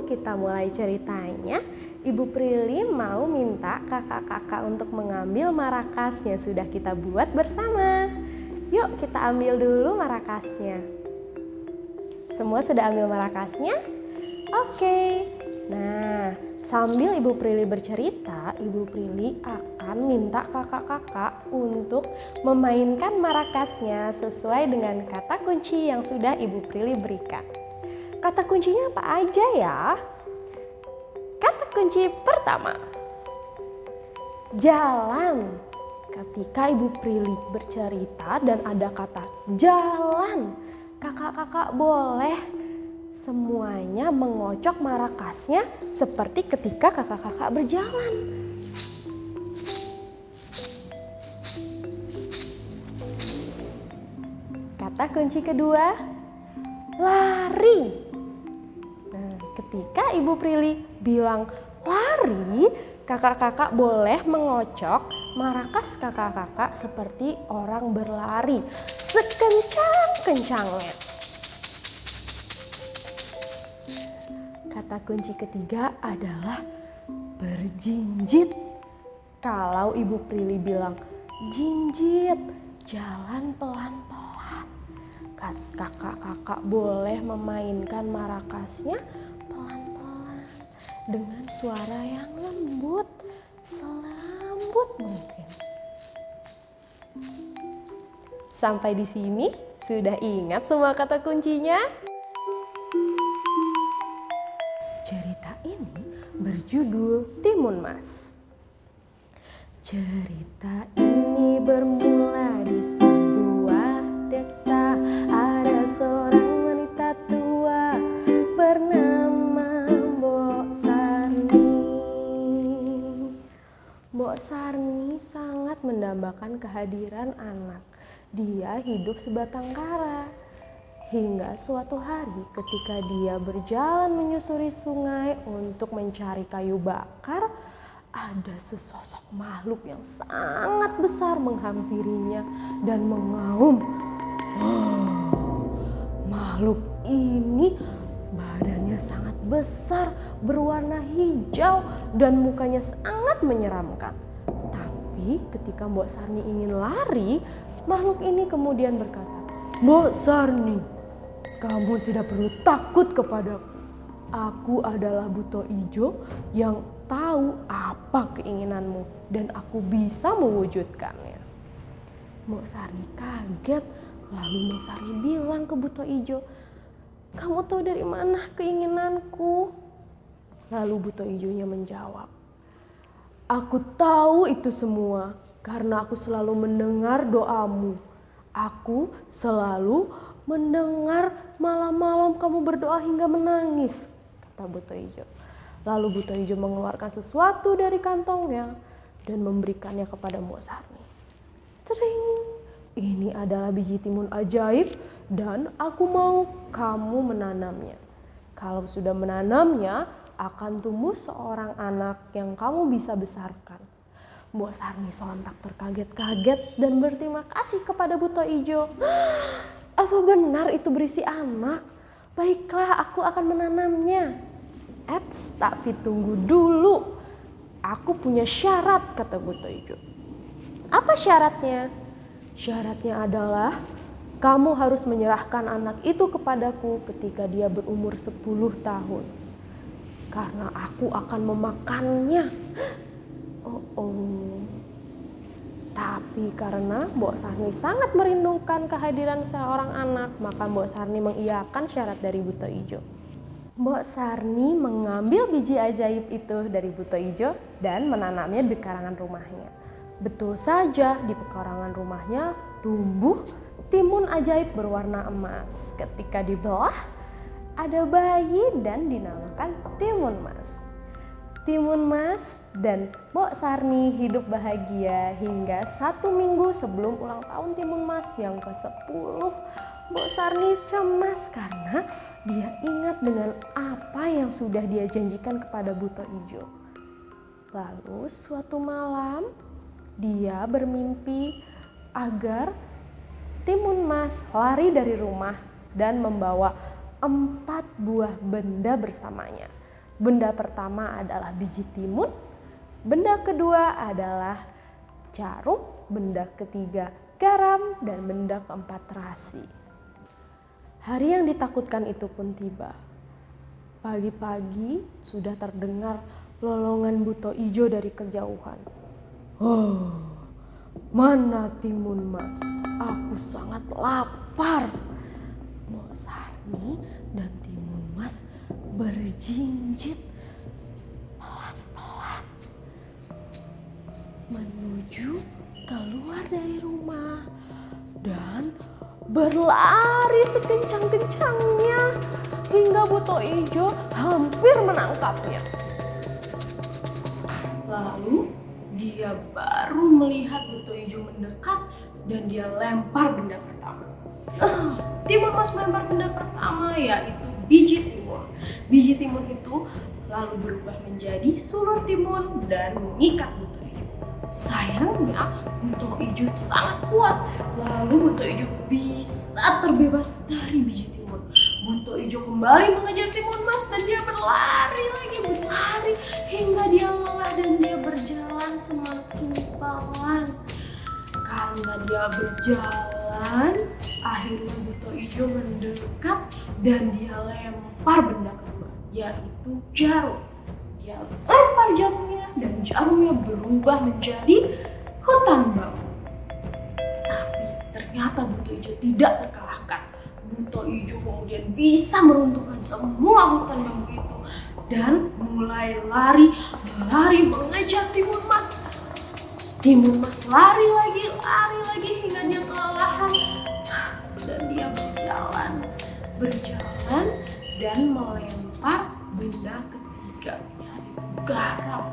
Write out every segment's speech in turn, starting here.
kita mulai ceritanya. Ibu Prilly mau minta kakak-kakak untuk mengambil marakas yang sudah kita buat bersama. Yuk kita ambil dulu marakasnya. Semua sudah ambil marakasnya? Oke. Nah, sambil Ibu Prilly bercerita, Ibu Prilly akan minta kakak-kakak untuk memainkan marakasnya sesuai dengan kata kunci yang sudah Ibu Prilly berikan. Kata kuncinya apa aja ya? Kata kunci pertama, jalan. Ketika Ibu Prilly bercerita dan ada kata jalan, kakak-kakak boleh semuanya mengocok marakasnya seperti ketika kakak-kakak berjalan. Kata kunci kedua, lari. Nah, ketika Ibu Prilly bilang lari, kakak-kakak boleh mengocok marakas kakak-kakak seperti orang berlari sekencang-kencangnya. Kata kunci ketiga adalah berjinjit. Kalau Ibu Prilly bilang jinjit, jalan pelan-pelan. Kakak-kakak boleh memainkan marakasnya pelan-pelan dengan suara yang lembut, selembut mungkin. Sampai di sini sudah ingat semua kata kuncinya? Cerita ini berjudul Timun Mas. Cerita ini bermula di sebuah desa. Ada seorang wanita tua bernama Mbok Sarni. Mbok Sarni sangat mendambakan kehadiran anak. Dia hidup sebatang kara. Hingga suatu hari ketika dia berjalan menyusuri sungai untuk mencari kayu bakar, ada sesosok makhluk yang sangat besar menghampirinya dan mengaum. Makhluk ini badannya sangat besar, berwarna hijau dan mukanya sangat menyeramkan. Tapi ketika Mbok Sarni ingin lari, makhluk ini kemudian berkata, "Mbok Sarni, kamu tidak perlu takut kepadaku. Aku adalah buto ijo yang tahu apa keinginanmu dan aku bisa mewujudkannya." Mbok Sarni kaget. Lalu Mbok Sarni bilang ke buto ijo, "Kamu tahu dari mana keinginanku?" Lalu buto ijonya menjawab, "Aku tahu itu semua karena aku selalu mendengar doamu. Aku selalu mendengar malam-malam kamu berdoa hingga menangis," kata buto ijo. Lalu buto ijo mengeluarkan sesuatu dari kantongnya dan memberikannya kepada Mbok Sarni. Tring, ini adalah biji timun ajaib dan aku mau kamu menanamnya. Kalau sudah menanamnya, akan tumbuh seorang anak yang kamu bisa besarkan. Mbok Sarni sontak terkaget-kaget dan berterima kasih kepada buto ijo. Apa benar itu berisi anak? Baiklah, aku akan menanamnya. Eits, tapi tunggu dulu. Aku punya syarat, kata buto ijo. Apa syaratnya? Syaratnya adalah kamu harus menyerahkan anak itu kepadaku ketika dia berumur 10 tahun. Karena aku akan memakannya. Tapi karena Mbok Sarni sangat merindukan kehadiran seorang anak, maka Mbok Sarni mengiyakan syarat dari buto ijo. Mbok Sarni mengambil biji ajaib itu dari buto ijo dan menanamnya di pekarangan rumahnya. Betul saja, di pekarangan rumahnya tumbuh timun ajaib berwarna emas. Ketika dibelah, ada bayi dan dinamakan Timun Mas. Timun Mas dan Mbok Sarni hidup bahagia hingga 1 minggu sebelum ulang tahun Timun Mas yang ke-10. Mbok Sarni cemas karena dia ingat dengan apa yang sudah dia janjikan kepada buto ijo. Lalu suatu malam dia bermimpi agar Timun Mas lari dari rumah dan membawa 4 buah benda bersamanya. Benda pertama adalah biji timun, benda kedua adalah jarum, benda ketiga garam, dan benda keempat terasi. Hari yang ditakutkan itu pun tiba. Pagi-pagi sudah terdengar lolongan buto ijo dari kejauhan. Oh, mana Timun Mas? Aku sangat lapar. Mbok Sarni dan Timun Mas berjinjit pelan-pelan menuju keluar dari rumah dan berlari sekencang-kencangnya hingga buto ijo hampir menangkapnya. Lalu dia baru melihat buto ijo mendekat dan dia lempar benda pertama. Timun Mas melempar benda pertama, yaitu biji timun. Biji timun itu lalu berubah menjadi sulur timun dan mengikat buto ijo. Sayangnya buto ijo itu sangat kuat, lalu buto ijo bisa terbebas dari biji timun. Buto ijo kembali mengejar Timun Mas dan dia berlari hingga dia lelah dan dia berjalan semakin pelan. Karena dia berjalan, akhirnya buto ijo mendekat dan dia lempar benda kedua, yaitu jarum. Dia lempar jarumnya dan jarumnya berubah menjadi hutan bambu. Tapi ternyata buto ijo tidak terkalahkan. Buto ijo kemudian bisa meruntuhkan semua hutan bambu itu dan mulai lari mengejar Timun Mas. Timun Mas lari lagi hingga dia kelelahan dan dia berjalan dan melempar benda ketiga, yaitu garam.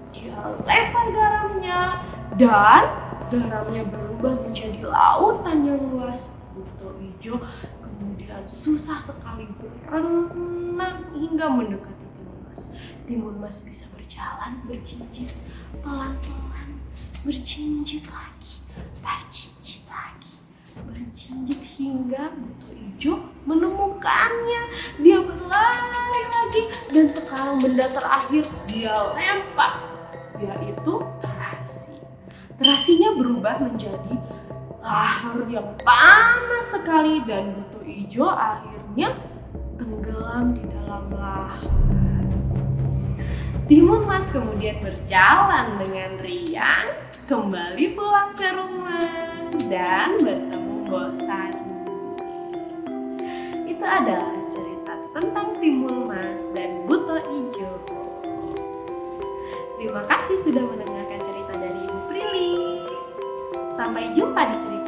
Dia lempar garamnya dan garamnya berubah menjadi lautan yang luas. Buto ijo kemudian susah sekali berenang hingga mendekati Timun Mas. Timun Mas bisa berjalan berjinjit pelan-pelan, berjinjit lagi, berjinjit hingga buto ijo menemukannya. Dia berlari lagi dan sekarang benda terakhir dia lempar, yaitu terasi. Terasinya berubah menjadi lahar yang panas sekali dan buto ijo akhirnya tenggelam di dalam lahar. Timun Mas kemudian berjalan dengan riang kembali pulang ke rumah dan bertemu Mbok Sarni. Itu adalah cerita tentang Timun Mas dan buto ijo. Terima kasih sudah mendengarkan cerita dari Ibu Prilly. Sampai jumpa di cerita